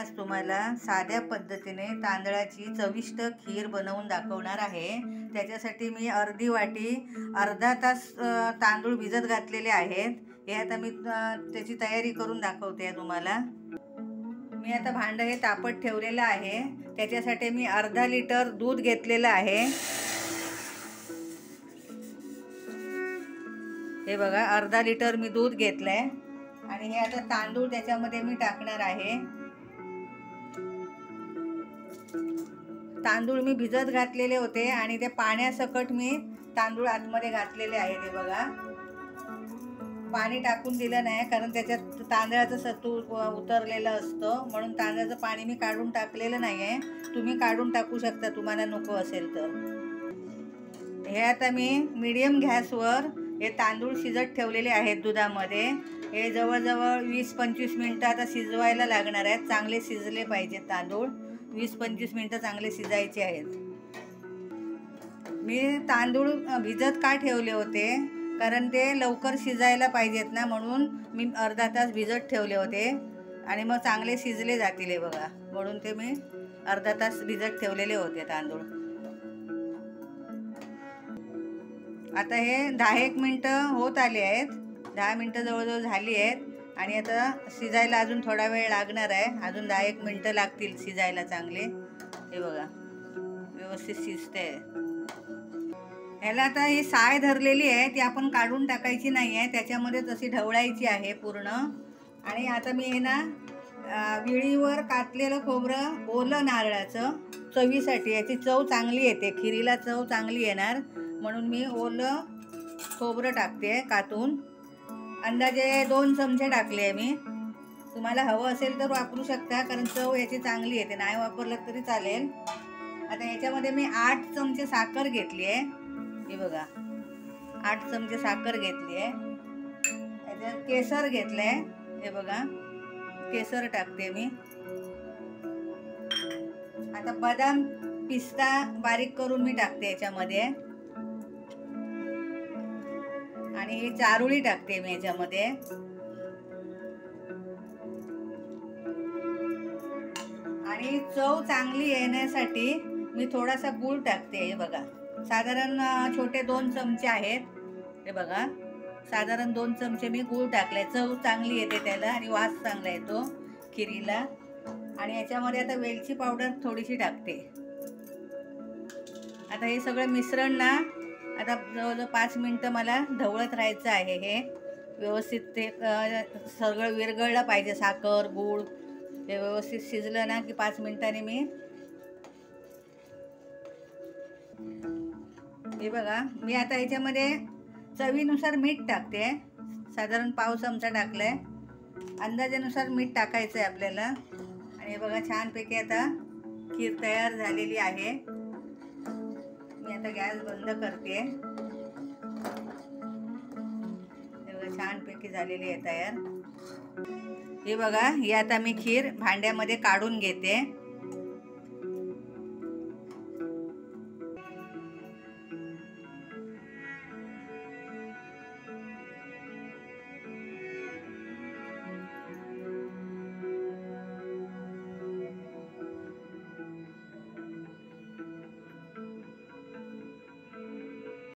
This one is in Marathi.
आज तुम्हाला साध्या पद्धतीने तांदळाची चविष्ट खीर बनवून दाखवणार आहे। त्याच्यासाठी मी अर्धी वाटी अर्धा तास तांदूळ भिजत घातलेले आहेत। हे आता मी त्याची तयारी करून दाखवते तुम्हाला। मी आता भांडं हे तापत ठेवलेलं आहे। त्याच्यासाठी मी अर्धा लिटर दूध घेतलेलं आहे। हे बघा, अर्धा लिटर मी दूध घेतलंय आणि हे आता तांदूळ त्याच्यामध्ये मी टाकणार आहे। तांदूळ मी भिजत घातलेले होते आणि ते पाण्यासकट मी तांदूळ आतमध्ये घातलेले आहेत। हे बघा, पाणी टाकून दिलं नाही कारण त्याच्यात तांदळाचं सत्व उतरलेलं असतं, म्हणून तांदळाचं पाणी मी काढून टाकलेलं नाही आहे। तुम्ही काढून टाकू शकता तुम्हाला नको असेल तर। हे आता मी मीडियम गॅसवर हे तांदूळ शिजत ठेवलेले आहेत दुधामध्ये। हे जवळजवळ 20-25 मिनिटं आता शिजवायला लागणार आहेत। चांगले शिजले पाहिजेत तांदूळ, 20-25 मिनिटं चांगले शिजायचे आहेत। मी तांदूळ भिजत का ठेवले होते कारण ते लवकर शिजायला पाहिजेत ना, म्हणून मी अर्धा तास भिजत ठेवले होते आणि मग चांगले शिजले जातील। हे बघा, म्हणून ते मी अर्धा तास भिजत ठेवलेले होते तांदूळ। आता हे 10-1 मिनिटं होत आले आहेत। 10 मिनिटं जवळजवळ झाली आहेत आणि आता शिजायला अजून थोडा वेळ लागणार आहे। अजून 10-1 मिनिटं लागतील शिजायला चांगले। हे बघा, व्यवस्थित शिजते। ह्याला आता ही साय धरलेली आहे, ती आपण काढून टाकायची नाही आहे, त्याच्यामध्ये तशी ढवळायची आहे पूर्ण। आणि आता मी हे ना विळीवर कातलेलं खोबरं, ओलं नारळाचं चवीसाठी, याची चव चांगली येते, खिरीला चव चांगली येणार म्हणून मी ओलं खोबरं टाकते कातून। अंदाजे 2 चमचे टाकले आहे मी। तुम्हाला हवं असेल तर वापरू शकता कारण चव याची चांगली येते, नाही वापरलं तरी चालेल। आता याच्यामध्ये मी 8 चमचे साखर घेतली आहे। हे बघा, 8 चमचे साखर घेतली आहे। याच्यात केसर घेतलं आहे। हे बघा, केसर टाकते मी। आता बदाम पिस्ता बारीक करून मी टाकते याच्यामध्ये आणि ही चारोळी टाकते मी याच्यामध्ये। आणि चव चांगली येण्यासाठी मी थोडासा गूळ टाकते। हे बघा, साधारण छोटे 2 चमचे आहेत। हे बघा, साधारण 2 चमचे मी गूळ टाकले, चव चांगली येते त्याला आणि वास चांगला येतो खिरीला। आणि याच्यामध्ये आता वेलची पावडर थोडीशी टाकते। आता हे सगळं मिश्रण ना आता जवळजवळ 5 मिनिटं मला ढवळत राहायचं आहे। हे व्यवस्थित ते सगळं विरघळलं पाहिजे, साखर गूळ हे व्यवस्थित शिजलं ना की 5 मिनिटांनी मी हे बघा, मी आता याच्यामध्ये चवीनुसार मीठ टाकते। साधारण पाव चमचा टाकलाय, अंदाजानुसार मीठ टाकायचं आहे आपल्याला। आणि हे बघा, छानपैकी आता खीर तयार झालेली आहे। मी आता गॅस बंद करते। हे बघा, छानपैकी झालेली आहे तयार। हे बघा, ही आता मी खीर भांड्यामध्ये काढून घेते।